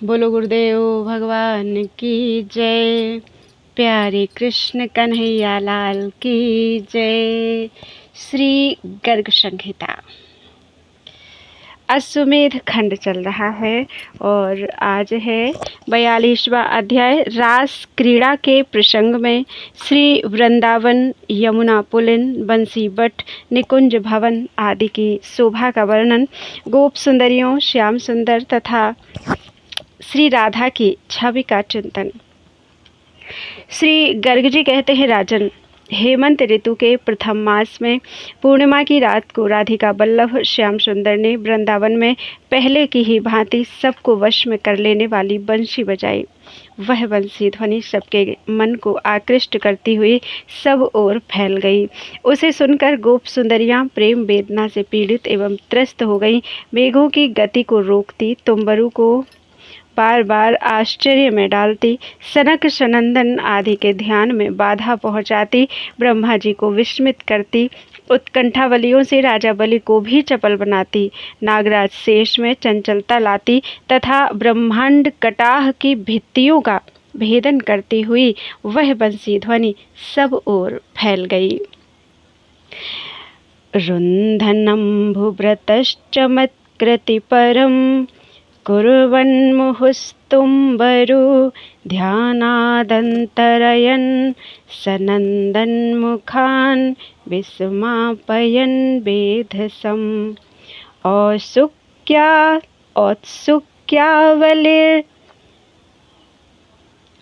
बोलो गुरुदेव भगवान की जय। प्यारे कृष्ण कन्हैया लाल की जय। श्री गर्ग संहिता अश्वमेध खंड चल रहा है और आज है 42वां अध्याय। रास क्रीड़ा के प्रसंग में श्री वृंदावन, यमुना पुलिन, बंसी बट, निकुंज भवन आदि की शोभा का वर्णन, गोप सुंदरियों, श्याम सुंदर तथा श्री राधा की छवि का चिंतन। श्री गर्ग जी कहते हैं, राजन, हेमंत ऋतु के प्रथम मास में पूर्णिमा की रात को राधिका बल्लभ श्याम सुंदर ने वृंदावन में पहले की ही भांति सबको वश में कर लेने वाली बंसी बजाई। वह बंसी ध्वनि सबके मन को आकृष्ट करती हुई सब ओर फैल गई। उसे सुनकर गोप सुंदरियां प्रेम वेदना से पीड़ित एवं त्रस्त हो गईं। मेघों की गति को रोकती, तुम्बरू को बार बार आश्चर्य में डालती, सनक सनंदन आदि के ध्यान में बाधा पहुंचाती, ब्रह्मा जी को विस्मित करती, उत्कंठावलियों से राजा बलि को भी चपल बनाती, नागराज शेष में चंचलता लाती तथा ब्रह्मांड कटाह की भित्तियों का भेदन करती हुई वह बंसी ध्वनि सब ओर फैल गई। रुन्धनम्भुव्रतश्चमत्कृति परम कुर्वन्मुहुस्तुम्बरो ध्यानादन्तरयन् सनन्दन्मुखान् विस्मापयन् वेधसम्।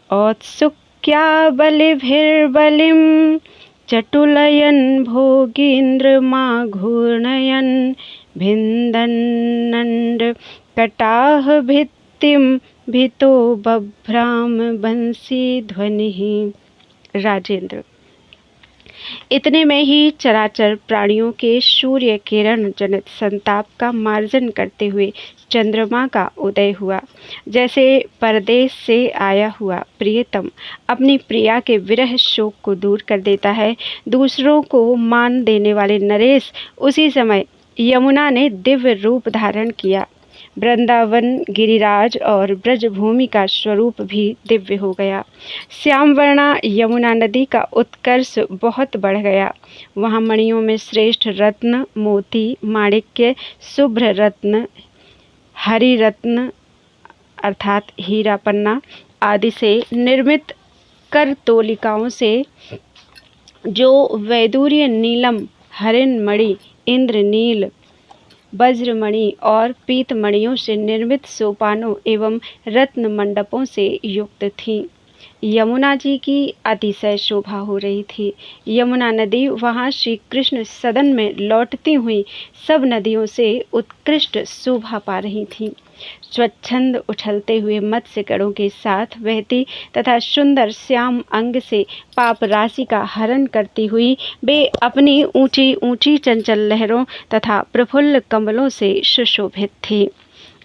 औत्सुक्यावलिभिर्बलिं चटुलयन् भोगीन्द्रमाघूर्णयन् भिन्दन्नण्ड कटाह भित्तिम भितो बभ्राम बंसी ध्वनिः। राजेंद्र, इतने में ही चराचर प्राणियों के सूर्य किरण जनित संताप का मार्जन करते हुए चंद्रमा का उदय हुआ। जैसे परदेश से आया हुआ प्रियतम अपनी प्रिया के विरह शोक को दूर कर देता है, दूसरों को मान देने वाले नरेश उसी समय यमुना ने दिव्य रूप धारण किया। वृंदावन, गिरिराज और ब्रजभूमि का स्वरूप भी दिव्य हो गया। श्यामवर्णा यमुना नदी का उत्कर्ष बहुत बढ़ गया। वहाँ मणियों में श्रेष्ठ रत्न, मोती, माणिक्य, शुभ्र रत्न, हरि रत्न अर्थात हीरा पन्ना आदि से निर्मित करतोलिकाओं से जो वैदूर्य नीलम, हरिण मणि, इंद्रनील, वज्रमणि और पीतमणियों से निर्मित सोपानों एवं रत्न मंडपों से युक्त थीं। यमुना जी की अतिशय शोभा हो रही थी। यमुना नदी वहाँ श्री कृष्ण सदन में लौटती हुई सब नदियों से उत्कृष्ट शोभा पा रही थी। स्वच्छंद उछलते हुए मत्स्य गणों के साथ बहती तथा सुंदर श्याम अंग से पाप राशि का हरण करती हुई वे अपनी ऊंची ऊंची चंचल लहरों तथा प्रफुल्ल कमलों से सुशोभित थी।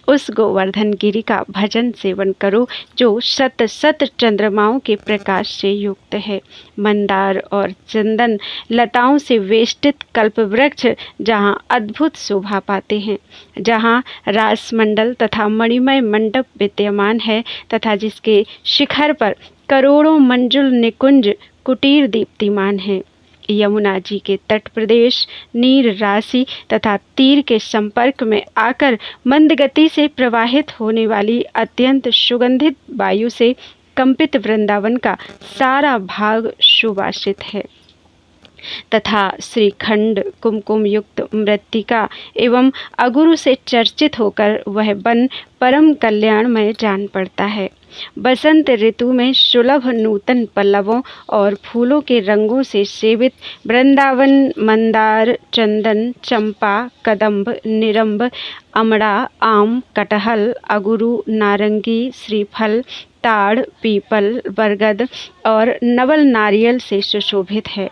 उस गोवर्धन गिरि का भजन सेवन करो जो शत शत चंद्रमाओं के प्रकाश से युक्त है। मंदार और चंदन लताओं से वेष्टित कल्पवृक्ष जहाँ अद्भुत शोभा पाते हैं, जहाँ रासमंडल तथा मणिमय मंडप विद्यमान है तथा जिसके शिखर पर करोड़ों मंजुल निकुंज कुटीर दीप्तिमान हैं। यमुना जी के तट प्रदेश नीर राशि तथा तीर के संपर्क में आकर मंद गति से प्रवाहित होने वाली अत्यंत सुगंधित वायु से कंपित वृंदावन का सारा भाग सुवासित है तथा श्रीखंड कुमकुम युक्त मृत्तिका एवं अगुरु से चर्चित होकर वह वन परम कल्याणमय जान पड़ता है। बसंत ऋतु में सुलभ नूतन पल्लवों और फूलों के रंगों से सेवित वृंदावन मंदार, चंदन, चंपा, कदम्ब, निरंब, अमड़ा, आम, कटहल, अगुरु, नारंगी, श्रीफल, ताड़, पीपल, बरगद और नवल नारियल से सुशोभित है।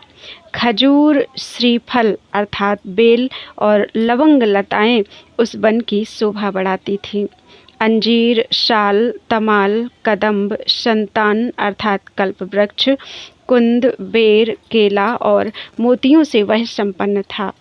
खजूर, श्रीफल अर्थात बेल और लवंग लताएं उस वन की शोभा बढ़ाती थीं। अंजीर, शाल, तमाल, कदम्ब, संतान अर्थात कल्पवृक्ष, कुंद, बेर, केला और मोतियों से वह संपन्न था।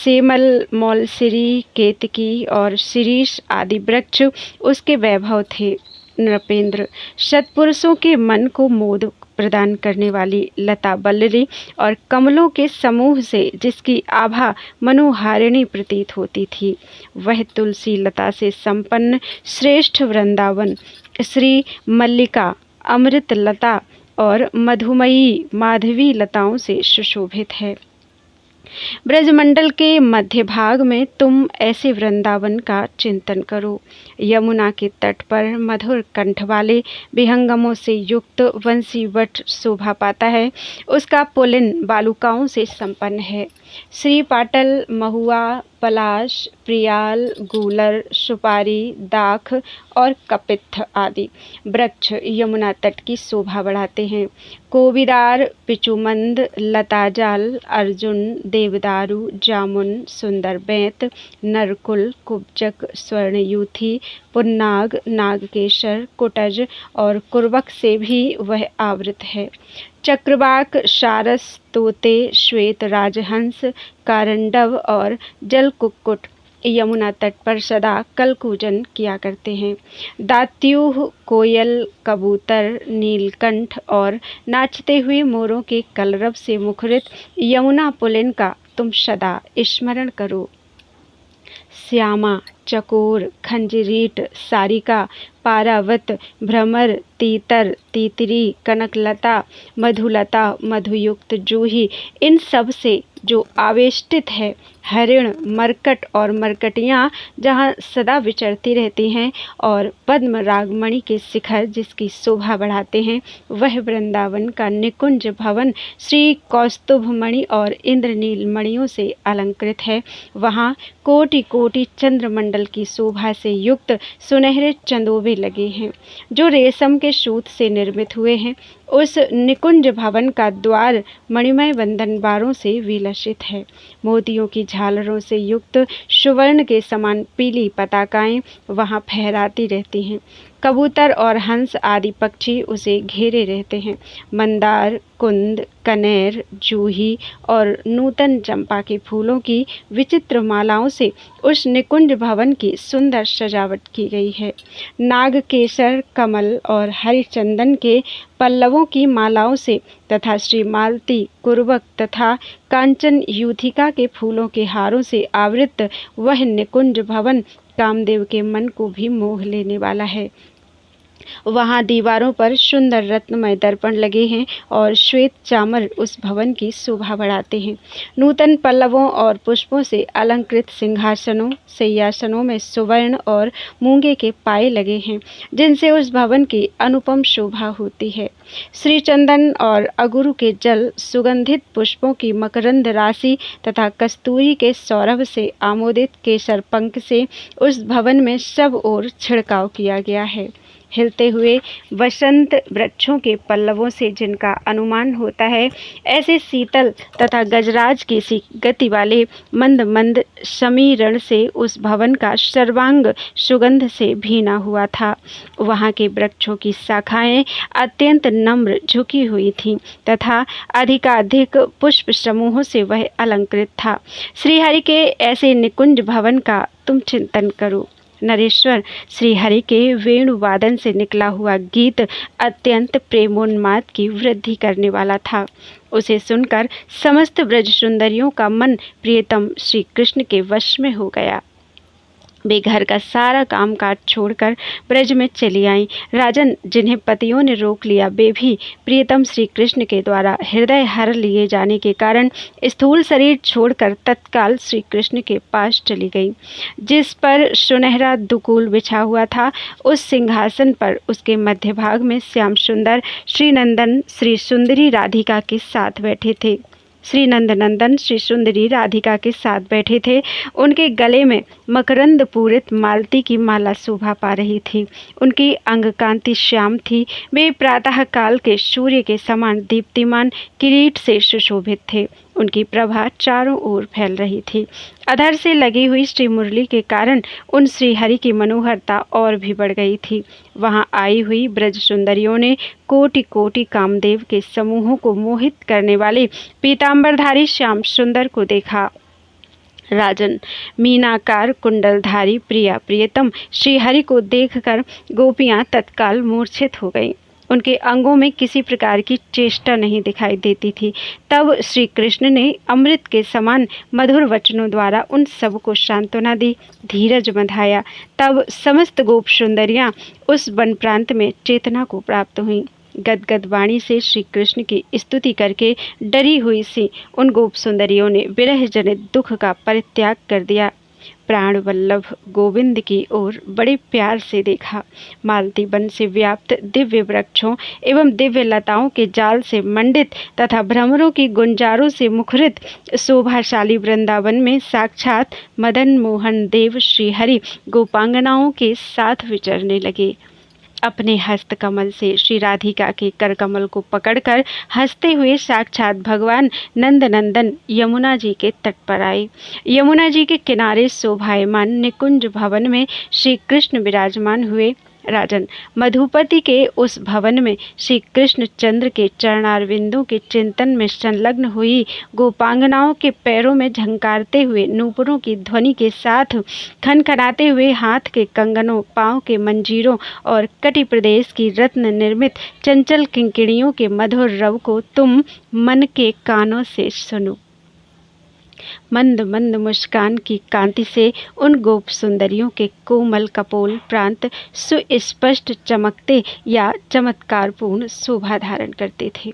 सेमल, मौलसिरी, केतकी और शिरीष आदि वृक्ष उसके वैभव थे। नृपेंद्र, सत्पुरुषों के मन को मोद प्रदान करने वाली लता बल्लरी और कमलों के समूह से जिसकी आभा मनोहारिणी प्रतीत होती थी, वह तुलसी लता से संपन्न श्रेष्ठ वृंदावन श्री मल्लिका, अमृत लता और मधुमयी माधवी लताओं से सुशोभित है। ब्रजमंडल के मध्य भाग में तुम ऐसे वृंदावन का चिंतन करो। यमुना के तट पर मधुर कंठ वाले विहंगमों से युक्त वंशी वट शोभा पाता है। उसका पुलिन बालुकाओं से संपन्न है। श्री पाटल, महुआ, पलाश, प्रियाल, गूलर, सुपारी, दाख और कपित्थ आदि वृक्ष यमुना तट की शोभा बढ़ाते हैं। कोविदार, पिचुमंद, लताजाल, अर्जुन, देवदारू, जामुन, सुंदर बेंत, नरकुल, कुब्जक, स्वर्णयूथी, पुन्नाग, नागकेशर, कुटज और कुर्बक से भी वह आवृत है। चक्रवाक, सारस, तोते, श्वेत राजहंस, कारंडव और जलकुक्कुट यमुना तट पर सदा कलकूजन किया करते हैं। दात्यूह, कोयल, कबूतर, नीलकंठ और नाचते हुए मोरों के कलरव से मुखरित यमुना पुलिन का तुम सदा स्मरण करो। श्यामा, चकोर, खंजरीट, सारिका, पारावत, भ्रमर, तीतर, तीतरी, कनकलता, मधुलता, मधुयुक्त जूही, इन सब से जो आवेष्टित है, हरिण, मरकट और मरकटियाँ जहाँ सदा विचरती रहती हैं और पद्म रागमणि के शिखर जिसकी शोभा बढ़ाते हैं, वह वृंदावन का निकुंज भवन श्री कौस्तुभमणि और इंद्रनील मणियों से अलंकृत है। वहाँ कोटि कोटि चंद्रमंडल की शोभा से युक्त सुनहरे चंदोबे लगे हैं जो रेशम के सूत से निर्मित हुए हैं। उस निकुंज भवन का द्वार मणिमय बंधनबारों से विलसित है। मोतियों की झालरों से युक्त सुवर्ण के समान पीली पताकाएं वहां फहराती रहती हैं। कबूतर और हंस आदि पक्षी उसे घेरे रहते हैं। मंदार, कुंद, कनेर, जूही और नूतन चंपा के फूलों की विचित्र मालाओं से उस निकुंज भवन की सुंदर सजावट की गई है। नागकेसर, कमल और हरिचंदन के पल्लवों की मालाओं से तथा श्री मालती, कुर्बक तथा कांचन यूथिका के फूलों के हारों से आवृत वह निकुंज भवन कामदेव के मन को भी मोह लेने वाला है। वहाँ दीवारों पर सुंदर रत्नमय दर्पण लगे हैं और श्वेत चामर उस भवन की शोभा बढ़ाते हैं। नूतन पल्लवों और पुष्पों से अलंकृत सिंहासनों, शय्यासनों में सुवर्ण और मूंगे के पाए लगे हैं जिनसे उस भवन की अनुपम शोभा होती है। श्री चंदन और अगुरु के जल, सुगंधित पुष्पों की मकरंद राशि तथा कस्तूरी के सौरभ से आमोदित केसर पंख से उस भवन में सब ओर छिड़काव किया गया है। हिलते हुए वसंत वृक्षों के पल्लवों से जिनका अनुमान होता है, ऐसे शीतल तथा गजराज की सी गति वाले मंद मंद समीरण से उस भवन का सर्वांग सुगंध से भीना हुआ था। वहाँ के वृक्षों की शाखाएं अत्यंत नम्र झुकी हुई थीं तथा अधिकाधिक पुष्प समूहों से वह अलंकृत था। श्रीहरि के ऐसे निकुंज भवन का तुम चिंतन करो। नरेश्वर, श्रीहरि के वेणुवादन से निकला हुआ गीत अत्यंत प्रेमोन्माद की वृद्धि करने वाला था। उसे सुनकर समस्त ब्रज सुंदरियों का मन प्रियतम श्री कृष्ण के वश में हो गया। वे घर का सारा काम काज छोड़कर ब्रज में चली आईं। राजन, जिन्हें पतियों ने रोक लिया, वे भी प्रियतम श्री कृष्ण के द्वारा हृदय हर लिए जाने के कारण स्थूल शरीर छोड़कर तत्काल श्री कृष्ण के पास चली गई। जिस पर सुनहरा दुकूल बिछा हुआ था, उस सिंहासन पर उसके मध्य भाग में श्याम सुंदर श्री नंदन श्री सुंदरी राधिका के साथ बैठे थे। श्री नंदनंदन श्री सुंदरी राधिका के साथ बैठे थे। उनके गले में मकरंद पूरित मालती की माला शोभा पा रही थी। उनकी अंग कांति श्याम थी। वे प्रातः काल के सूर्य के समान दीप्तिमान किरीट से सुशोभित थे। उनकी प्रभा चारों ओर फैल रही थी। अधर से लगी हुई श्री मुरली के कारण उन श्रीहरि की मनोहरता और भी बढ़ गई थी। वहां आई हुई ब्रज सुंदरियों ने कोटि कोटि कामदेव के समूहों को मोहित करने वाले पीतांबरधारी श्याम सुंदर को देखा। राजन, मीनाकार कुंडलधारी प्रिया प्रियतम श्रीहरि को देखकर गोपियां तत्काल मूर्छित हो गईं। उनके अंगों में किसी प्रकार की चेष्टा नहीं दिखाई देती थी। तब श्री कृष्ण ने अमृत के समान मधुर वचनों द्वारा उन सब को सांत्वना दी, धीरज बंधाया। तब समस्त गोप सुंदरियां उस वन प्रांत में चेतना को प्राप्त हुईं। गदगद वाणी से श्री कृष्ण की स्तुति करके डरी हुई सी उन गोप सुंदरियों ने विरह जनित दुख का परित्याग कर दिया। प्राण वल्लभ गोविंद की ओर बड़े प्यार से देखा। मालती वन से व्याप्त दिव्य वृक्षों एवं दिव्य लताओं के जाल से मंडित तथा भ्रमरों की गुंजारों से मुखरित शोभाशाली वृंदावन में साक्षात मदन मोहन देव श्रीहरि गोपांगनाओं के साथ विचरने लगे। अपने हस्त कमल से श्री राधिका के कर कमल को पकड़कर हंसते हुए साक्षात भगवान नंद नंदन यमुना जी के तट पर आए। यमुना जी के किनारे शोभायमान निकुंज भवन में श्री कृष्ण विराजमान हुए। राजन, मधुपति के उस भवन में श्री कृष्ण चंद्र के चरणारविंदों के चिंतन में संलग्न हुई गोपांगनाओं के पैरों में झंकारते हुए नूपुरों की ध्वनि के साथ खनखनाते हुए हाथ के कंगनों, पांव के मंजीरों और कटि प्रदेश की रत्न निर्मित चंचल किंकिणियों के मधुर रव को तुम मन के कानों से सुनो। मंद मंद मुस्कान की कांति से उन गोप सुंदरियों के कोमल कपोल प्रांत सुस्पष्ट चमकते या चमत्कारपूर्ण शोभा धारण करते थे।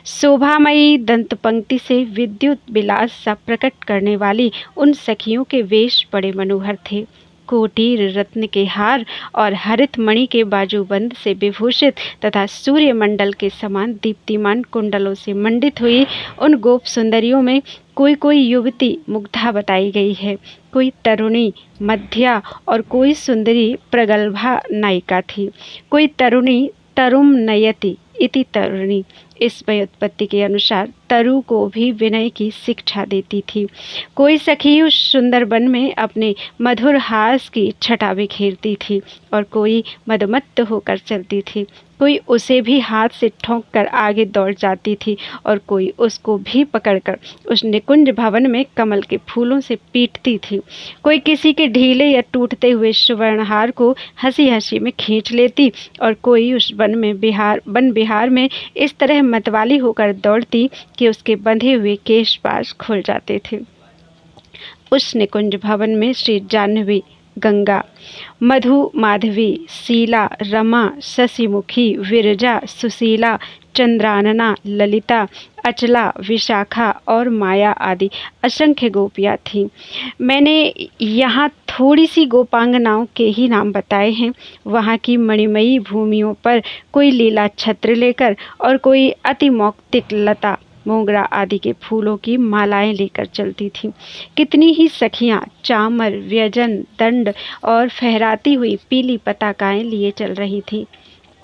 शोभामयी दंत पंक्ति से विद्युत विलास सा प्रकट करने वाली उन सखियों के वेश बड़े मनोहर थे। कोटीर रत्न के हार और हरित मणि के बाजूबंद से विभूषित तथा सूर्यमंडल के समान दीप्तिमान कुंडलों से मंडित हुई उन गोप सुंदरियों में कोई कोई युवती मुग्धा बताई गई है, कोई तरुणी मध्या और कोई सुंदरी प्रगल्भा नायिका थी। कोई तरुणी तरुम नयति इति तरुणी इस व्युत्पत्ति के अनुसार तरु को भी विनय की शिक्षा देती थी। कोई सखी उस सुंदर वन में अपने मधुर हास की छटा बिखेरती थी और कोई मदमत्त होकर चलती थी। कोई उसे भी हाथ से ठोंक कर आगे दौड़ जाती थी और कोई उसको भी पकड़कर उस निकुंज भवन में कमल के फूलों से पीटती थी। कोई किसी के ढीले या टूटते हुए सुवर्णहार को हंसी हंसी में खींच लेती और कोई उस वन विहार में इस तरह मतवाली होकर दौड़ती कि उसके बंधे हुए केश पास खुल जाते थे। उस निकुंज भवन में श्री जाह्नवी, गंगा, मधु, माधवी, शीला, रमा, शशिमुखी, विरजा, सुशीला, चंद्रानना, ललिता, अचला, विशाखा और माया आदि असंख्य गोपियाँ थीं। मैंने यहाँ थोड़ी सी गोपांगनाओं के ही नाम बताए हैं। वहाँ की मणिमयी भूमियों पर कोई लीला छत्र लेकर और कोई अति मौक्तिक लता, मोगरा आदि के फूलों की मालाएं लेकर चलती थीं। कितनी ही सखियां चामर, व्यजन, दंड और फहराती हुई पीली पताकाएं लिए चल रही थीं।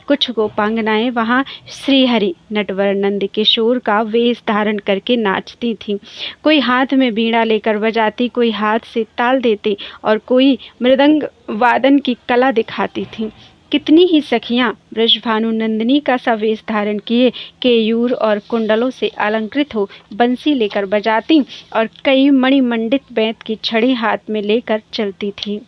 कुछ गोपांगनाएं वहाँ श्रीहरि नटवर नंद किशोर का वेश धारण करके नाचती थीं। कोई हाथ में बीड़ा लेकर बजाती, कोई हाथ से ताल देती और कोई मृदंग वादन की कला दिखाती थीं। कितनी ही सखियां ब्रजभानु नंदिनी का सा वेश धारण किए केयूर और कुंडलों से अलंकृत हो बंसी लेकर बजाती और कई मणिमंडित बेंत की छड़ी हाथ में लेकर चलती थीं।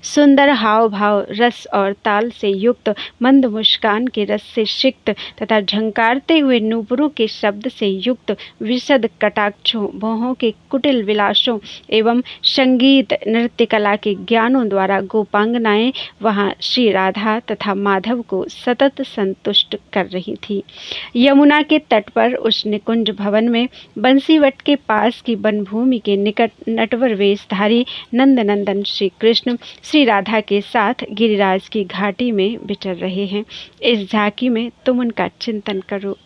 सुंदर हाव भाव, रस और ताल से युक्त, मंद मुस्कान के रस से सिक्त तथा झंकारते हुए नूपुरों के शब्द से युक्त, विशद कटाक्षों, भौहों के कुटिल विलासों एवं संगीत नृत्य कला के ज्ञानों द्वारा गोपांगनाएं वहाँ श्री राधा तथा माधव को सतत संतुष्ट कर रही थी। यमुना के तट पर उस निकुंज भवन में बंसीवट के पास की वनभूमि के निकट नटवर वेशधारी नंदनंदन श्री कृष्ण श्री राधा के साथ गिरिराज की घाटी में विचर रहे हैं। इस झांकी में तुम उनका चिंतन करो।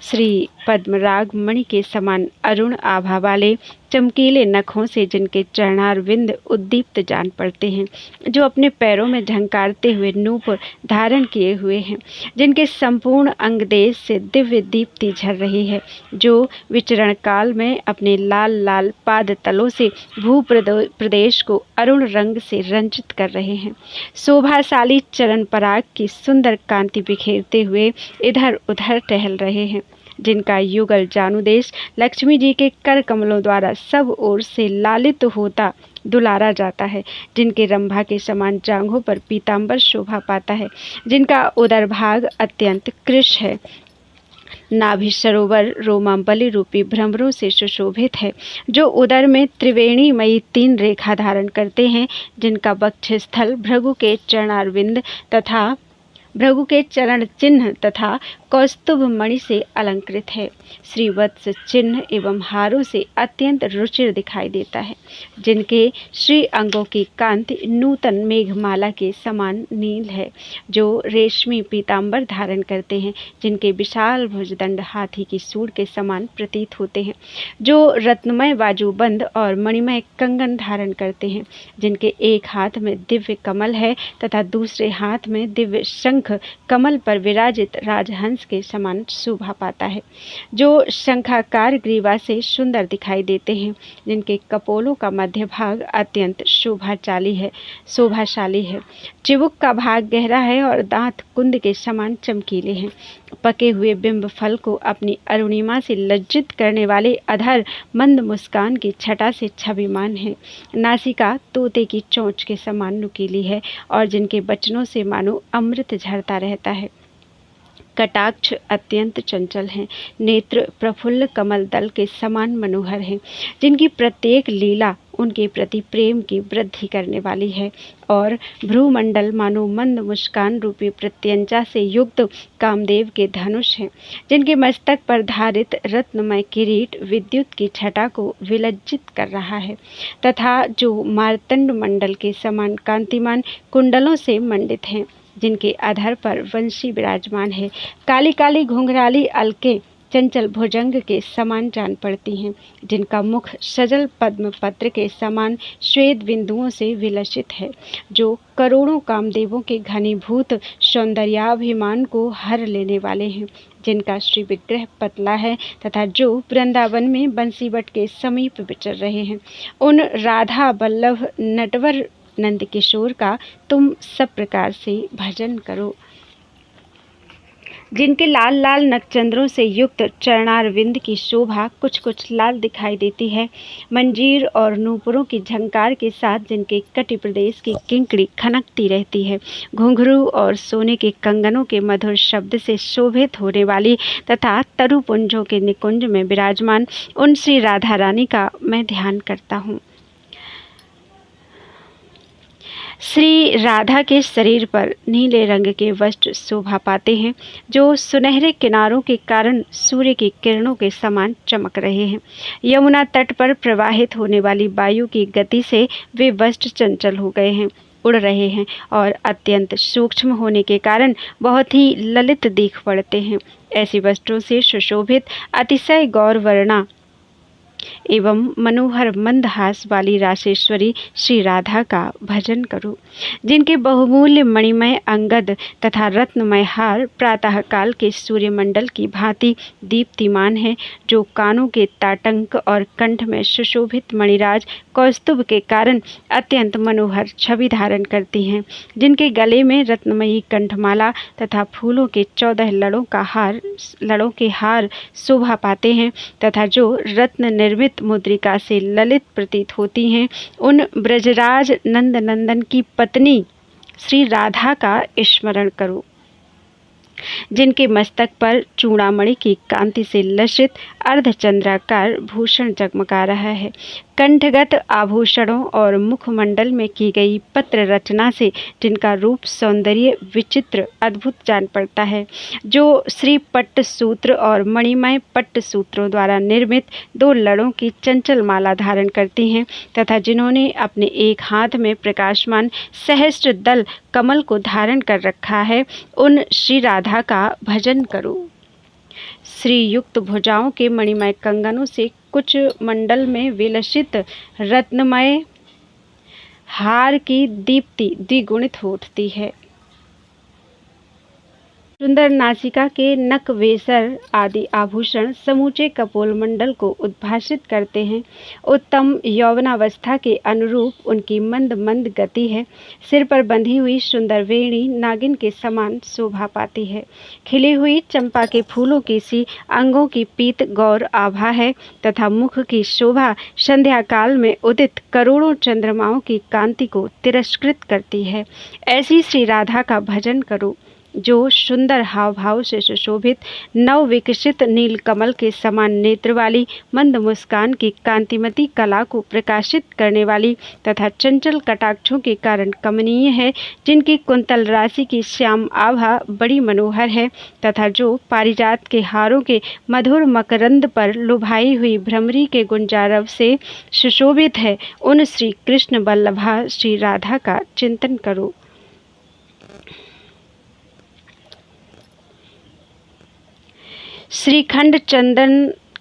श्री पद्मराग मणि के समान अरुण आभा वाले चमकीले नखों से जिनके चरणारविंद उद्दीप्त जान पड़ते हैं, जो अपने पैरों में झंकारते हुए नूपुर धारण किए हुए हैं, जिनके संपूर्ण अंग देश से दिव्य दीप्ति झर रही है, जो विचरण काल में अपने लाल लाल पाद तलों से भू प्रदेश को अरुण रंग से रंजित कर रहे हैं, शोभाशाली चरण पराग की सुंदर कांति बिखेरते हुए इधर उधर टहल रहे हैं। जिनका युगल जानुदेश लक्ष्मी जी के कर कमलों द्वारा सब ओर से लालित होता दुलारा जाता है, जिनके रंभा के समान जांघों पर पीतांबर शोभा पाता है, जिनका उदर भाग अत्यंत कृश है, नाभि सरोवर रोमांबली रूपी भ्रमरों से सुशोभित है, जो उदर में त्रिवेणीमयी 3 रेखा धारण करते हैं, जिनका वक्षस्थल भृगु के चरण चिन्ह तथा कौस्तुभ मणि से अलंकृत है, श्रीवत्स चिन्ह एवं हारों से अत्यंत रुचिर दिखाई देता है, जिनके श्री अंगों की कांति नूतन मेघमाला के समान नील है, जो रेशमी पीतांबर धारण करते हैं, जिनके विशाल भुजदंड हाथी की सूंड के समान प्रतीत होते हैं, जो रत्नमय बाजूबंद और मणिमय कंगन धारण करते हैं, जिनके एक हाथ में दिव्य कमल है तथा दूसरे हाथ में दिव्य शंख कमल पर विराजित राजहंस के समान शोभा पाता है, जो शंखाकार ग्रीवा से सुंदर दिखाई देते हैं, जिनके कपोलों का मध्य भाग अत्यंत शोभाशाली है, चिबुक का भाग गहरा है और दांत कुंद के समान चमकीले हैं, पके हुए बिंब फल को अपनी अरुणिमा से लज्जित करने वाले अधर मंद मुस्कान की छटा से छविमान है, नासिका तोते की चोंच के समान नुकीली है और जिनके बचनों से मानो अमृत झरता रहता है, कटाक्ष अत्यंत चंचल हैं, नेत्र प्रफुल्ल कमल दल के समान मनोहर हैं, जिनकी प्रत्येक लीला उनके प्रति प्रेम की वृद्धि करने वाली है, और भ्रूमंडल मानो मंद मुस्कान रूपी प्रत्यंचा से युक्त कामदेव के धनुष हैं, जिनके मस्तक पर धारित रत्नमय किरीट विद्युत की छटा को विलज्जित कर रहा है, तथा जो मार्तंड मंडल के समान कांतिमान कुंडलों से मंडित हैं, जिनके आधार पर वंशी विराजमान है, काली काली घुंघराली अलके चंचल भुजंग के समान जान पड़ती हैं, जिनका मुख सजल पद्म पत्र के समान श्वेत बिंदुओं से विलसित है, जो करोड़ों कामदेवों के घनीभूत सौंदर्याभिमान को हर लेने वाले हैं, जिनका श्री विग्रह पतला है तथा जो वृंदावन में बंसीवट के समीप विचर रहे हैं, उन राधा वल्लभ नटवर नंद किशोर का तुम सब प्रकार से भजन करो, जिनके लाल लाल नक्षत्रों से युक्त चरणारविंद की शोभा कुछ कुछ लाल दिखाई देती है, मंजीर और नूपुरों की झंकार के साथ जिनके कटि प्रदेश की किंकड़ी खनकती रहती है, घुंघरू और सोने के कंगनों के मधुर शब्द से शोभित होने वाली तथा तरुपुंजों के निकुंज में विराजमान उन श्री राधा रानी का मैं ध्यान करता हूँ। श्री राधा के शरीर पर नीले रंग के वस्त्र शोभा पाते हैं, जो सुनहरे किनारों के कारण सूर्य की किरणों के समान चमक रहे हैं, यमुना तट पर प्रवाहित होने वाली वायु की गति से वे वस्त्र चंचल हो गए हैं, उड़ रहे हैं और अत्यंत सूक्ष्म होने के कारण बहुत ही ललित दिख पड़ते हैं। ऐसे वस्त्रों से सुशोभित अतिशय गौरवर्णा एवं मनोहर मंदहास वाली रासेश्वरी श्री राधा का भजन करो, जिनके बहुमूल्य मणिमय अंगद तथा रत्नमय हार प्रातः काल के सूर्यमंडल की भांति दीप्तिमान है, जो कानों के ताटंक और कंठ में सुशोभित मणिराज कौस्तुभ के कारण अत्यंत मनोहर छवि धारण करती हैं, जिनके गले में रत्नमयी कंठमाला तथा फूलों के 14 लड़ों के हार शोभा पाते हैं, तथा जो रत्न निर्मित मुद्रिका से ललित प्रतीत होती हैं, उन ब्रजराज नंदनंदन की पत्नी श्री राधा का स्मरण करो, जिनके मस्तक पर चूड़ामणि की कांति से लसित अर्धचंद्राकार भूषण जगमगा रहा है, कंठगत आभूषणों और मुखमंडल में की गई पत्र रचना से जिनका रूप सौंदर्य विचित्र अद्भुत जान पड़ता है, जो श्री पट्ट सूत्र और मणिमय पट्ट सूत्रों द्वारा निर्मित 2 लड़ों की चंचल माला धारण करती हैं, तथा जिन्होंने अपने एक हाथ में प्रकाशमान सहस्त्र दल कमल को धारण कर रखा है, उन श्री राधा का भजन करो। श्री युक्त भुजाओं के मणिमय कंगनों से कुछ मंडल में विलसित रत्नमय हार की दीप्ति द्विगुणित होती है। सुंदर नासिका के नक वेसर आदि आभूषण समूचे कपोल मंडल को उद्भाषित करते हैं। उत्तम यौवनावस्था के अनुरूप उनकी मंद मंद गति है। सिर पर बंधी हुई सुंदर वेणी नागिन के समान शोभा पाती है। खिली हुई चंपा के फूलों की सी अंगों की पीत गौर आभा है तथा मुख की शोभा संध्या काल में उदित करोड़ों चंद्रमाओं की कांति को तिरस्कृत करती है। ऐसी श्री राधा का भजन करो जो सुंदर हाव भाव से सुशोभित नव विकसित नीलकमल के समान नेत्र वाली मंद मुस्कान की कांतिमती कला को प्रकाशित करने वाली तथा चंचल कटाक्षों के कारण कमनीय है, जिनकी कुंतल राशि की श्याम आभा बड़ी मनोहर है तथा जो पारिजात के हारों के मधुर मकरंद पर लुभाई हुई भ्रमरी के गुंजारव से सुशोभित है। उन श्री कृष्ण वल्लभा श्री राधा का चिंतन करो। श्रीखंड चंदन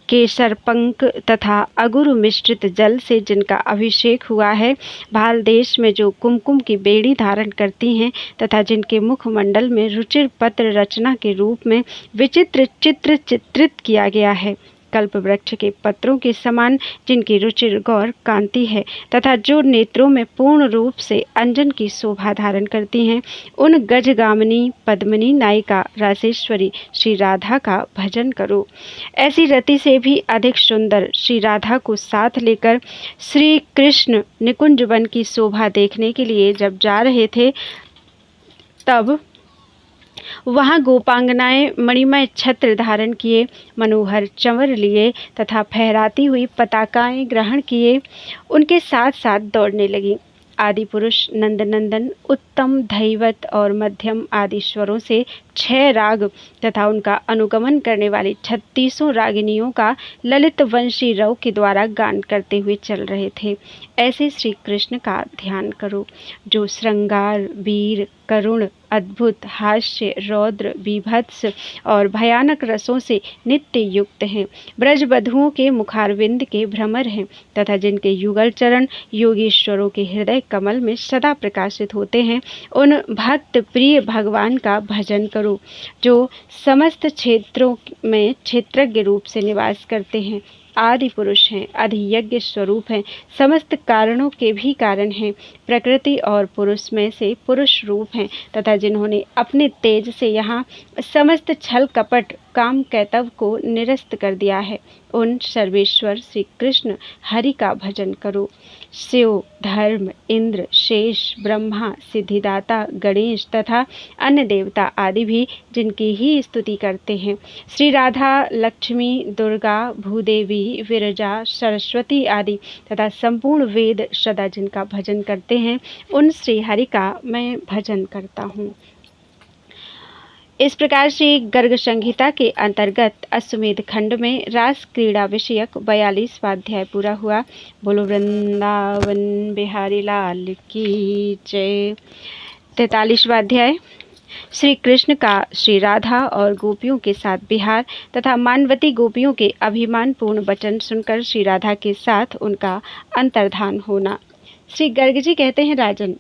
केसर पंक तथा अगुरु मिश्रित जल से जिनका अभिषेक हुआ है, भाल देश में जो कुमकुम की बेड़ी धारण करती हैं तथा जिनके मुखमंडल में रुचिर पत्र रचना के रूप में विचित्र चित्र चित्रित किया गया है, कल्प वृक्ष के पत्रों के समान जिनकी रुचिर गौर कांति है तथा जो नेत्रों में पूर्ण रूप से अंजन की शोभा धारण करती हैं, उन गजगामिनी पद्मिनी नायिका रासेश्वरी श्री राधा का भजन करो। ऐसी रति से भी अधिक सुंदर श्री राधा को साथ लेकर श्री कृष्ण निकुंज वन की शोभा देखने के लिए जब जा रहे थे, तब वहाँ गोपांगनाएं मणिमय छत्र धारण किए, मनोहर चंवर लिए तथा फहराती हुई पताकाएं ग्रहण किए उनके साथ साथ दौड़ने लगी। आदि पुरुष नंदनंदन उत्तम धैवत और मध्यम आदि स्वरों से 6 राग तथा उनका अनुगमन करने वाली 36 रागिनियों का ललित वंशी रव के द्वारा गान करते हुए चल रहे थे। ऐसे श्री कृष्ण का ध्यान करो जो श्रृंगार वीर करुण अद्भुत हास्य रौद्र बीभत्स और भयानक रसों से नित्य युक्त हैं, ब्रजबधुओं के मुखारविंद के भ्रमर हैं तथा जिनके युगल चरण योगीश्वरों के हृदय कमल में सदा प्रकाशित होते हैं। उन भक्त प्रिय भगवान का भजन करो जो समस्त क्षेत्रों में क्षेत्रज्ञ रूप से निवास करते हैं, आदि पुरुष हैं, अधियज्ञ स्वरूप हैं, समस्त कारणों के भी कारण हैं, प्रकृति और पुरुष में से पुरुष रूप हैं तथा जिन्होंने अपने तेज से यहाँ समस्त छल कपट काम कैतव को निरस्त कर दिया है, उन सर्वेश्वर श्री कृष्ण हरि का भजन करो। शिव धर्म इंद्र शेष ब्रह्मा सिद्धिदाता गणेश तथा अन्य देवता आदि भी जिनकी ही स्तुति करते हैं, श्री राधा लक्ष्मी दुर्गा भूदेवी विरजा सरस्वती आदि तथा संपूर्ण वेद सदा जिनका भजन करते हैं, उन श्री हरि का मैं भजन करता हूँ। इस प्रकार से गर्ग संहिता के अंतर्गत अश्वमेध खंड में रास क्रीड़ा विषयक 42वां अध्याय पूरा हुआ। बोलो वृंदावन बिहारी लाल की जय। 43वां अध्याय श्री कृष्ण का श्री राधा और गोपियों के साथ विहार तथा मानवती गोपियों के अभिमानपूर्ण वचन सुनकर श्री राधा के साथ उनका अंतर्धान होना। श्री गर्ग जी कहते हैं, राजन,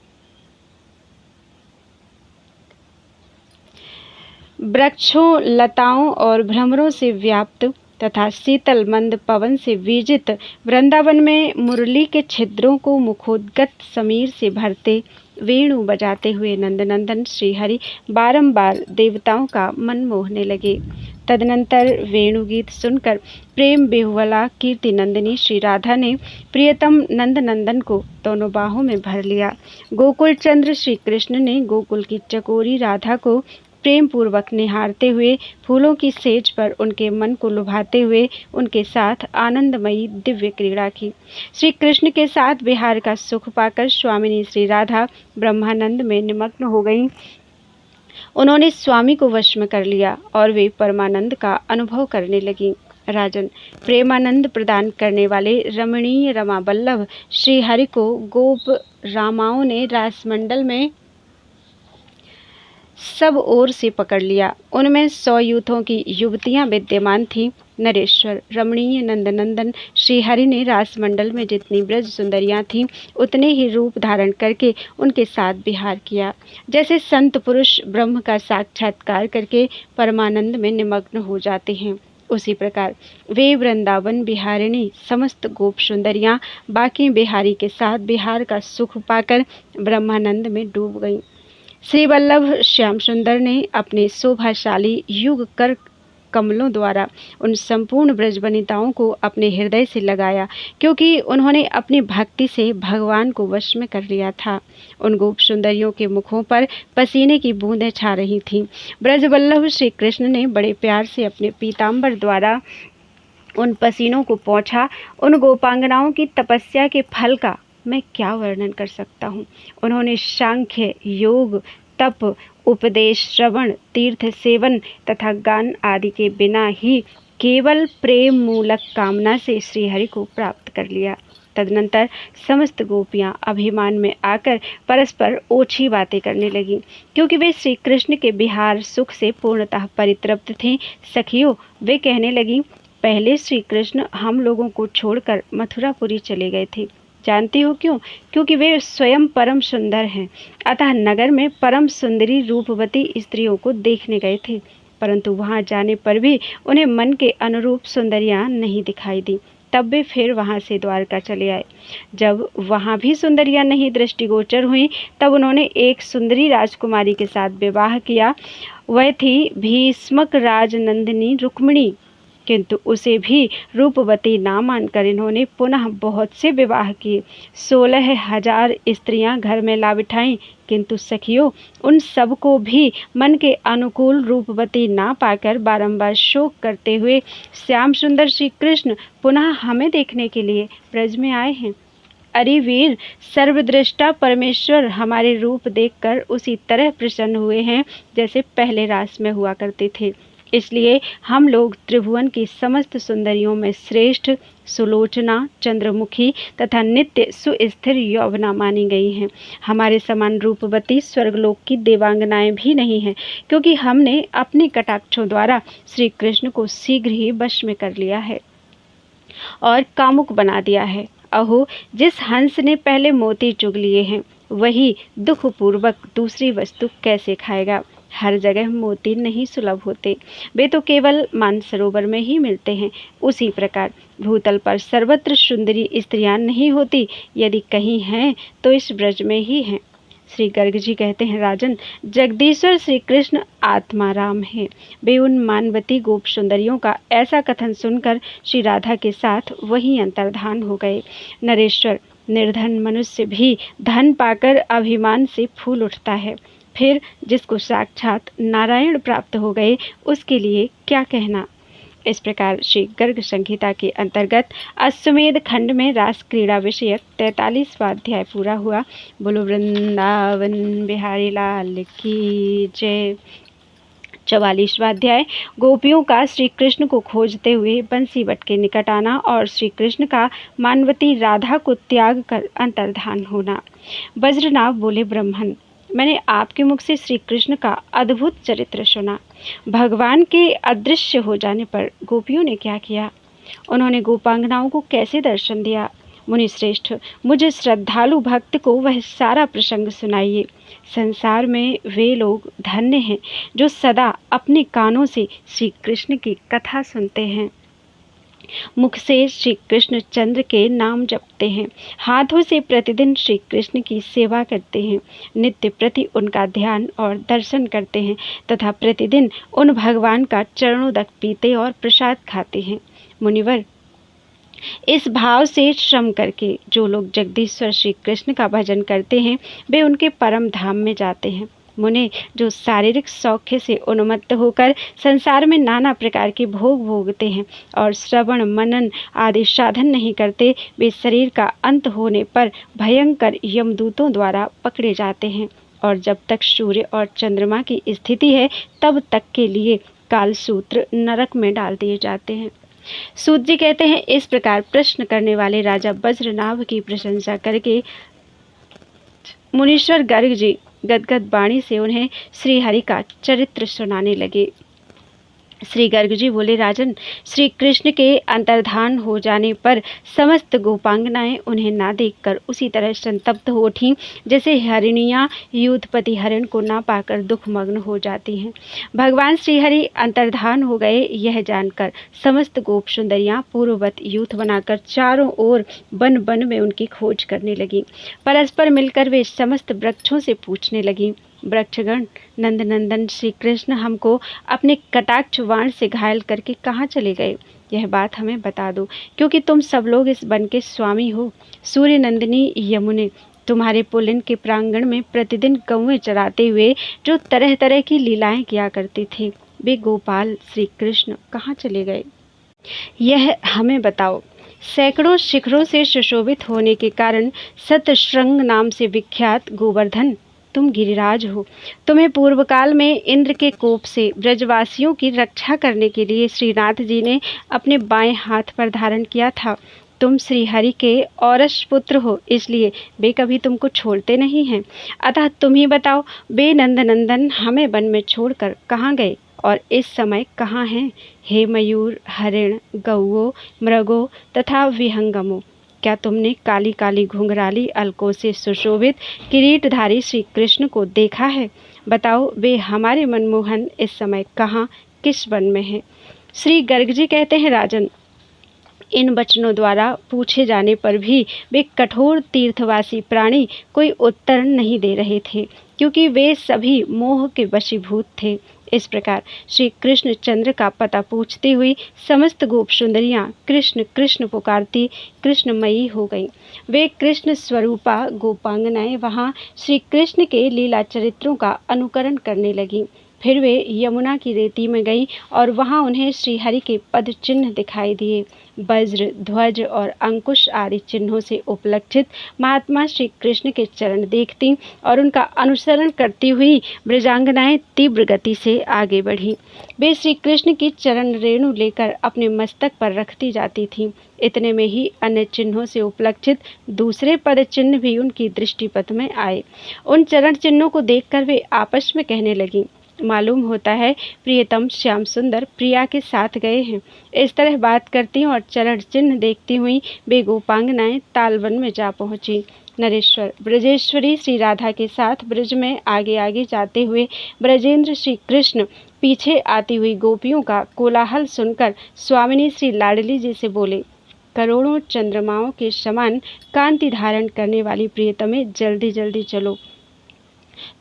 वृक्षों लताओं और भ्रमरों से व्याप्त तथा शीतल मंद पवन से विजित वृंदावन में मुरली के छिद्रों को मुखोद्गत समीर से भरते वेणु बजाते हुए नंदनंदन श्रीहरि बारंबार देवताओं का मन मोहने लगे। तदनंतर वेणुगीत सुनकर प्रेम बेहुवला कीर्ति नंदिनी श्री राधा ने प्रियतम नंदनंदन को दोनों बाहों में भर लिया। गोकुल चंद्र श्री कृष्ण ने गोकुल की चकोरी राधा को प्रेम पूर्वक निहारते हुए फूलों की सेज पर उनके मन को लुभाते हुए उनके साथ आनंदमयी दिव्य क्रीड़ा की। श्री कृष्ण के साथ विहार का सुख पाकर स्वामिनी श्री राधा ब्रह्मानंद में निमग्न हो गईं। उन्होंने स्वामी को वश में कर लिया और वे परमानंद का अनुभव करने लगीं। राजन, प्रेमानंद प्रदान करने वाले रमणीय रमा वल्लभ श्री हरि को गोप रामाओं ने रासमंडल में सब ओर से पकड़ लिया। उनमें 100 यूथों की युवतियां विद्यमान थीं नरेश्वर रमणीय नंदनंदन श्रीहरि ने रासमंडल में जितनी ब्रज सुंदरियां थीं उतने ही रूप धारण करके उनके साथ विहार किया। जैसे संत पुरुष ब्रह्म का साक्षात्कार करके परमानंद में निमग्न हो जाते हैं, उसी प्रकार वे वृंदावन बिहारिणी समस्त गोप सुंदरियां बाकी बिहारी के साथ बिहार का सुख पाकर ब्रह्मानंद में डूब गईं। श्री वल्लभ श्याम सुंदर ने अपने शोभाशाली युग कर कमलों द्वारा उन संपूर्ण ब्रज वनिताओं को अपने हृदय से लगाया, क्योंकि उन्होंने अपनी भक्ति से भगवान को वश में कर लिया था। उन गोप सुंदरियों के मुखों पर पसीने की बूंदें छा रही थीं। ब्रज वल्लभ श्री कृष्ण ने बड़े प्यार से अपने पीताम्बर द्वारा उन पसीनों को पोंछा। उन गोपांगनाओं की तपस्या के फल का मैं क्या वर्णन कर सकता हूँ। उन्होंने सांख्य, योग, तप, उपदेश, श्रवण, तीर्थ सेवन तथा गान आदि के बिना ही केवल प्रेम मूलक कामना से श्रीहरि को प्राप्त कर लिया। तदनंतर समस्त गोपियां अभिमान में आकर परस्पर ओछी बातें करने लगीं, क्योंकि वे श्री कृष्ण के विहार सुख से पूर्णतः परितृप्त थीं। सखियों, वे कहने लगीं, पहले श्री कृष्ण हम लोगों को छोड़कर मथुरापुरी चले गए थे। जानती हो क्यों? क्योंकि वे स्वयं परम सुंदर हैं, अतः नगर में परम सुंदरी रूपवती स्त्रियों को देखने गए थे, परंतु वहां जाने पर भी उन्हें मन के अनुरूप सुंदरियां नहीं दिखाई दी। तब वे फिर वहां से द्वारका चले आए। जब वहां भी सुंदरियां नहीं दृष्टिगोचर हुई, तब उन्होंने एक सुंदरी राजकुमारी के साथ विवाह किया। वह थी भीष्मक राजनंदिनी रुक्मिणी, किंतु उसे भी रूपवती ना मानकर इन्होंने पुनः बहुत से विवाह किए। 16,000 स्त्रियां घर में ला बिठाईं, किंतु सखियों, उन सब को भी मन के अनुकूल रूपवती ना पाकर बारंबार शोक करते हुए श्याम सुंदर श्री कृष्ण पुनः हमें देखने के लिए ब्रज में आए हैं। अरे वीर, सर्वदृष्टा परमेश्वर हमारे रूप देखकर उसी तरह प्रसन्न हुए हैं जैसे पहले रास में हुआ करते थे। इसलिए हम लोग त्रिभुवन की समस्त सुंदरियों में श्रेष्ठ, सुलोचना, चंद्रमुखी तथा नित्य सुस्थिर यौवना मानी गई हैं। हमारे समान रूपवती स्वर्गलोक की देवांगनाएं भी नहीं हैं, क्योंकि हमने अपने कटाक्षों द्वारा श्री कृष्ण को शीघ्र ही वश में कर लिया है और कामुक बना दिया है। अहो, जिस हंस ने पहले मोती चुग लिए हैं, वही दुखपूर्वक दूसरी वस्तु कैसे खाएगा। हर जगह मोती नहीं सुलभ होते, वे तो केवल मानसरोवर में ही मिलते हैं। उसी प्रकार भूतल पर सर्वत्र सुंदरी स्त्रियां नहीं होती, यदि कहीं हैं तो इस ब्रज में ही हैं। श्री गर्ग जी कहते हैं, राजन, जगदीश्वर श्री कृष्ण आत्मा राम है। वे उन मानवती गोप सुंदरियों का ऐसा कथन सुनकर श्री राधा के साथ वहीं अंतर्धान हो गए। नरेश्वर, निर्धन मनुष्य भी धन पाकर अभिमान से फूल उठता है, फिर जिसको साक्षात नारायण प्राप्त हो गए उसके लिए क्या कहना। इस प्रकार श्री गर्ग संहिता के अंतर्गत अश्वमेध खंड में रास क्रीड़ा विषयक 43वां अध्याय पूरा हुआ। बोलो वृंदावन बिहारी लाल की जय। 44वां अध्याय गोपियों का श्री कृष्ण को खोजते हुए बंसीवट के निकट आना और श्री कृष्ण का मानवती राधा को त्याग कर अंतर्धान होना। वज्रनाभ बोले, ब्रह्मन, मैंने आपके मुख से श्री कृष्ण का अद्भुत चरित्र सुना। भगवान के अदृश्य हो जाने पर गोपियों ने क्या किया? उन्होंने गोपांगनाओं को कैसे दर्शन दिया? मुनि श्रेष्ठ, मुझे श्रद्धालु भक्त को वह सारा प्रसंग सुनाइए। संसार में वे लोग धन्य हैं जो सदा अपने कानों से श्री कृष्ण की कथा सुनते हैं, मुख से श्री कृष्ण चंद्र के नाम जपते हैं, हाथों से प्रतिदिन श्री कृष्ण की सेवा करते हैं, नित्य प्रति उनका ध्यान और दर्शन करते हैं तथा प्रतिदिन उन भगवान का चरणोदक पीते और प्रसाद खाते हैं। मुनिवर, इस भाव से श्रम करके जो लोग जगदीश्वर श्री कृष्ण का भजन करते हैं, वे उनके परम धाम में जाते हैं। मुने, जो शारीरिक सौख्य से उन्मत्त होकर संसार में नाना प्रकार के भोग भोगते हैं और श्रवण मनन आदि साधन नहीं करते, वे शरीर का अंत होने पर भयंकर यमदूतों द्वारा पकड़े जाते हैं और जब तक सूर्य और चंद्रमा की स्थिति है तब तक के लिए कालसूत्र नरक में डाल दिए जाते हैं। सूत जी कहते हैं, इस प्रकार प्रश्न करने वाले राजा वज्रनाभ की प्रशंसा करके मुनीश्वर गर्ग जी गदगद वाणी से उन्हें श्री हरि का चरित्र सुनाने लगे। श्री गर्ग जी बोले, राजन, श्री कृष्ण के अंतर्धान हो जाने पर समस्त गोपांगनाएं उन्हें ना देखकर उसी तरह संतप्त हो उठीं जैसे हरिणियां युद्धपति हरिण को ना पाकर दुखमग्न हो जाती हैं। भगवान श्रीहरि अंतर्धान हो गए यह जानकर समस्त गोप सुंदरियां पूर्ववत यूथ बनाकर चारों ओर वन वन में उनकी खोज करने लगी। परस्पर मिलकर वे समस्त वृक्षों से पूछने लगी, वृक्षगण, नंदनंदन श्री कृष्ण हमको अपने कटाक्ष बाण से घायल करके कहाँ चले गए? यह बात हमें बता दो, क्योंकि तुम सब लोग इस वन के स्वामी हो। सूर्य नंदिनी यमुने, तुम्हारे पुलिन के प्रांगण में प्रतिदिन गौएं चराते हुए जो तरह तरह की लीलाएं किया करते थे, वे गोपाल श्री कृष्ण कहाँ चले गए? यह हमें बताओ। सैकड़ों शिखरों से सुशोभित होने के कारण सतश्रृंग नाम से विख्यात गोवर्धन, तुम गिरिराज हो। तुम्हें पूर्व काल में इंद्र के कोप से ब्रजवासियों की रक्षा करने के लिए श्रीनाथ जी ने अपने बाएं हाथ पर धारण किया था। तुम श्री हरि के औरस पुत्र हो, इसलिए वे कभी तुमको छोड़ते नहीं हैं। अतः तुम ही बताओ, वे नंदनंदन हमें वन में छोड़कर कहाँ गए और इस समय कहाँ हैं? हे मयूर, हरिण, गौओं, मृगों तथा विहंगमों, क्या तुमने काली काली घुंघराली अलकों से सुशोभित किरीटधारी श्री कृष्ण को देखा है? बताओ, वे हमारे मनमोहन इस समय कहाँ, किस वन में हैं? श्री गर्ग जी कहते हैं, राजन, इन वचनों द्वारा पूछे जाने पर भी वे कठोर तीर्थवासी प्राणी कोई उत्तर नहीं दे रहे थे, क्योंकि वे सभी मोह के वशीभूत थे। इस प्रकार श्री कृष्ण चंद्र का पता पूछती हुई समस्त गोप सुंदरियां कृष्ण कृष्ण पुकारती कृष्णमयी हो गईं। वे कृष्ण स्वरूपा गोपांगनाएं वहां श्री कृष्ण के लीला चरित्रों का अनुकरण करने लगीं। फिर वे यमुना की रेती में गईं और वहां उन्हें श्रीहरि के पद चिन्ह दिखाई दिए। वज्र, ध्वज और अंकुश आदि चिन्हों से उपलक्षित महात्मा श्री कृष्ण के चरण देखती और उनका अनुसरण करती हुई ब्रजांगनाएं तीव्र गति से आगे बढ़ीं। वे श्री कृष्ण की चरण रेणु लेकर अपने मस्तक पर रखती जाती थीं। इतने में ही अन्य चिन्हों से उपलक्षित दूसरे पद चिन्ह भी उनकी दृष्टिपथ में आए। उन चरण चिन्हों को देखकर वे आपस में कहने लगीं, मालूम होता है प्रियतम श्याम सुंदर प्रिया के साथ गए हैं। इस तरह बात करती और चरण चिन्ह देखती हुई वे गोपांगनाएं तालवन में जा पहुंची। नरेश्वर, ब्रजेश्वरी श्री राधा के साथ ब्रज में आगे आगे जाते हुए ब्रजेंद्र श्री कृष्ण पीछे आती हुई गोपियों का कोलाहल सुनकर स्वामिनी श्री लाडली जी से बोले, करोड़ों चंद्रमाओं के समान कांति धारण करने वाली प्रियतमे, जल्दी जल्दी चलो।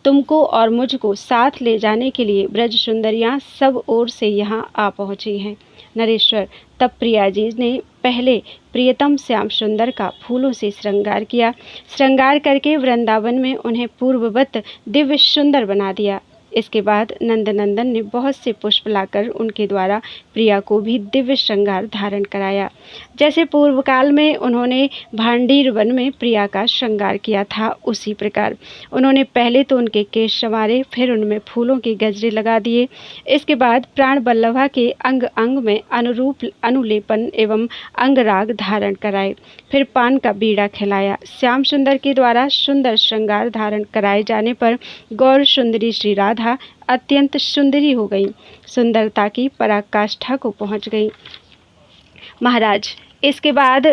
तुमको और मुझको साथ ले जाने के लिए ब्रज सुंदरियां सब ओर से यहाँ आ पहुँची हैं। नरेश्वर, तब प्रिया जी ने पहले प्रियतम श्याम सुंदर का फूलों से श्रृंगार किया। श्रृंगार करके वृंदावन में उन्हें पूर्ववत दिव्य सुंदर बना दिया। इसके बाद नंदनंदन ने बहुत से पुष्प लाकर उनके द्वारा प्रिया को भी दिव्य श्रृंगार धारण कराया। जैसे पूर्व काल में उन्होंने भांडीर वन में प्रिया का श्रृंगार किया था, उसी प्रकार उन्होंने पहले तो उनके केश संवारे, फिर उनमें फूलों के गजरे लगा दिए। इसके बाद प्राण बल्लभा के अंग अंग में अनुरूप अनुलेपन एवं अंगराग धारण कराए, फिर पान का बीड़ा खिलाया। श्याम सुंदर के द्वारा सुंदर श्रृंगार धारण कराए जाने पर गौर सुंदरी श्री राधा अत्यंत सुंदरी हो गई, सुंदरता की पराकाष्ठा को पहुंच गई। महाराज, इसके बाद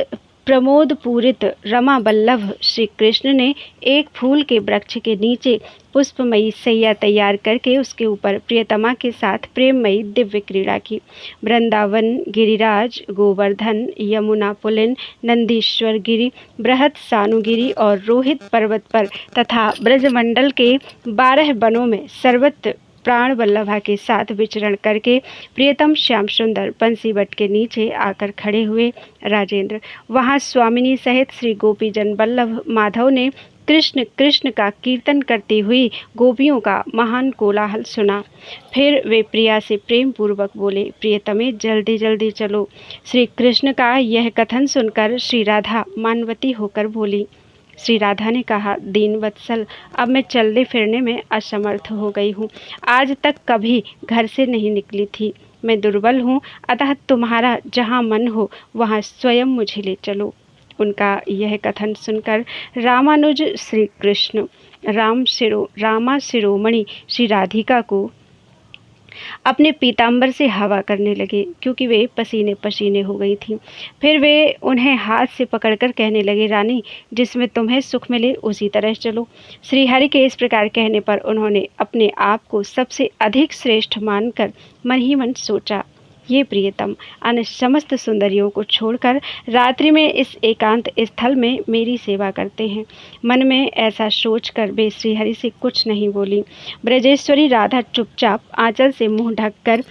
प्रमोद पूरित रमा बल्लभ श्री कृष्ण ने एक फूल के वृक्ष के नीचे पुष्पमयी सैया तैयार करके उसके ऊपर प्रियतमा के साथ प्रेममयी दिव्य क्रीड़ा की। वृंदावन, गिरिराज, गोवर्धन, यमुना पुलिन, नंदीश्वर गिरी, बृहत सानुगिरी और रोहित पर्वत पर तथा ब्रजमंडल के 12 वनों में सर्वत्र प्राण वल्लभा के साथ विचरण करके प्रियतम श्याम सुंदर बंसी बट के नीचे आकर खड़े हुए। राजेंद्र, वहाँ स्वामिनी सहित श्री गोपीजन वल्लभ माधव ने कृष्ण कृष्ण का कीर्तन करती हुई गोपियों का महान कोलाहल सुना। फिर वे प्रिया से प्रेम पूर्वक बोले, प्रियतमे, जल्दी जल्दी चलो। श्री कृष्ण का यह कथन सुनकर श्री राधा मानवती होकर बोली। श्री राधा ने कहा, दीन वत्सल, अब मैं चलने फिरने में असमर्थ हो गई हूँ। आज तक कभी घर से नहीं निकली थी। मैं दुर्बल हूँ, अतः तुम्हारा जहाँ मन हो वहाँ स्वयं मुझे ले चलो। उनका यह कथन सुनकर रामानुज श्री कृष्ण रामा शिरोमणि श्री राधिका को अपने पीताम्बर से हवा करने लगे, क्योंकि वे पसीने पसीने हो गई थीं। फिर वे उन्हें हाथ से पकड़कर कहने लगे, रानी, जिसमें तुम्हें सुख मिले उसी तरह चलो। श्रीहरि के इस प्रकार कहने पर उन्होंने अपने आप को सबसे अधिक श्रेष्ठ मानकर मन ही मन सोचा, ये प्रियतम अन्य समस्त सुंदरियों को छोड़कर रात्रि में इस एकांत स्थल में मेरी सेवा करते हैं। मन में ऐसा सोचकर वे श्रीहरि से कुछ नहीं बोली। ब्रजेश्वरी राधा चुपचाप आंचल से मुंह ढककर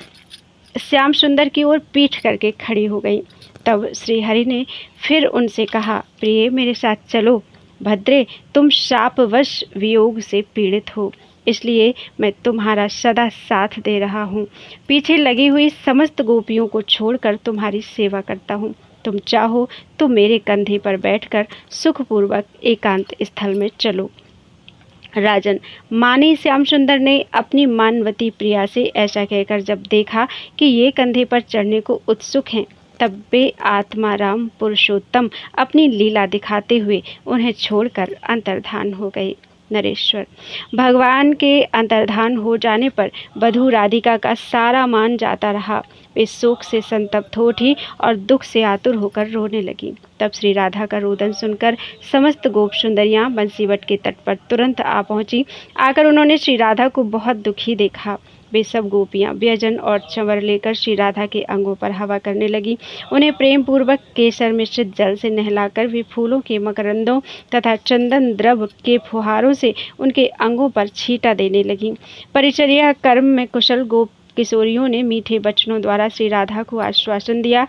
श्याम सुंदर की ओर पीठ करके खड़ी हो गई। तब श्रीहरि ने फिर उनसे कहा, प्रिय, मेरे साथ चलो। भद्रे, तुम शापवश वियोग से पीड़ित हो, इसलिए मैं तुम्हारा सदा साथ दे रहा हूँ। पीछे लगी हुई समस्त गोपियों को छोड़कर तुम्हारी सेवा करता हूँ। तुम चाहो तो मेरे कंधे पर बैठकर सुखपूर्वक एकांत स्थल में चलो। राजन, मानी श्याम सुंदर ने अपनी मानवती प्रिया से ऐसा कहकर जब देखा कि ये कंधे पर चढ़ने को उत्सुक हैं, तब वे आत्माराम पुरुषोत्तम अपनी लीला दिखाते हुए उन्हें छोड़कर अंतर्धान हो गए। नरेश्वर, भगवान के अंतर्धान हो जाने पर वधू राधिका का सारा मान जाता रहा। वे शोक से संतप्त हो उठी और दुख से आतुर होकर रोने लगी। तब श्री राधा का रोदन सुनकर समस्त गोप सुंदरियां बंसीवट के तट पर तुरंत आ पहुंची। आकर उन्होंने श्री राधा को बहुत दुखी देखा। वे सब गोपियां व्यजन और चंवर लेकर श्री राधा के अंगों पर हवा करने लगी। उन्हें प्रेम पूर्वक केसर मिश्रित जल से नहलाकर वे फूलों के मकरंदों तथा चंदन द्रव के फुहारों से उनके अंगों पर छींटा देने लगी। परिचर्या कर्म में कुशल गोप किशोरियों ने मीठे वचनों द्वारा श्री राधा को आश्वासन दिया।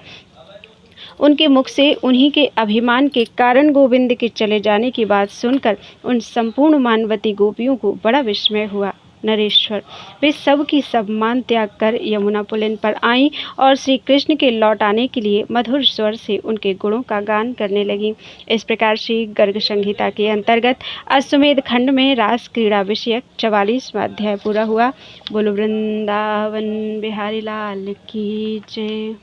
उनके मुख से उन्हीं के अभिमान के कारण गोविंद के चले जाने की बात सुनकर उन संपूर्ण मानवती गोपियों को बड़ा विस्मय हुआ। नरेश्वर, वे सब की सब मान त्याग कर यमुना पुलिन पर आईं और श्री कृष्ण के लौट आने के लिए मधुर स्वर से उनके गुणों का गान करने लगी। इस प्रकार श्री गर्ग संहिता के अंतर्गत अश्वमेध खंड में रास क्रीड़ा विषयक 44वां अध्याय पूरा हुआ। बोलो वृंदावन बिहारी लाल की जय।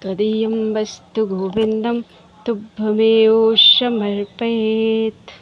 त्वदीयं वस्तु गोविंदं तुभ्यमेव समर्पयेत्।